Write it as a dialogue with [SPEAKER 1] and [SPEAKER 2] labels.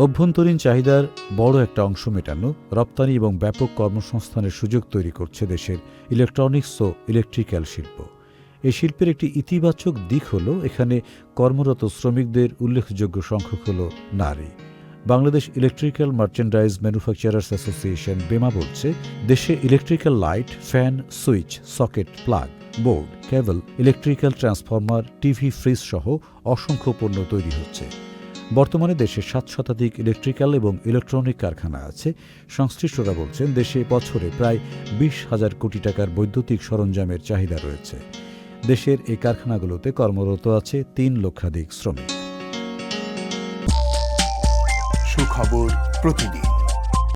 [SPEAKER 1] অভ্যন্তরীণ চাহিদার বড় একটা অংশ মেটানো, রপ্তানি এবং ব্যাপক কর্মসংস্থানের সুযোগ তৈরি করছে দেশের ইলেকট্রনিক্স ও ইলেকট্রিক্যাল শিল্প। এই শিল্পের একটি ইতিবাচক দিক হল এখানে কর্মরত শ্রমিকদের উল্লেখযোগ্য সংখ্যক হল নারী। Bangladesh electrical merchandise manufacturers association BEMA বলছে, দেশে electrical light, fan, switch, socket, plug, board, cable, electrical transformer, TV, fridge সহ অসংখ্য পণ্য তৈরি হচ্ছে। বর্তমানে দেশে ৭ শতাধিক ইলেকট্রিক্যাল এবং ইলেকট্রনিক কারখানা আছে। সংশ্লিষ্টরা বলছেন, দেশে বছরে প্রায় ২০,০০০ কোটি টাকার বৈদ্যুতিক সরঞ্জামের চাহিদা রয়েছে। দেশের এই কারখানাগুলোতে কর্মরত আছে ৩ লক্ষাধিক শ্রমিক।
[SPEAKER 2] সুখবর প্রতিদিন।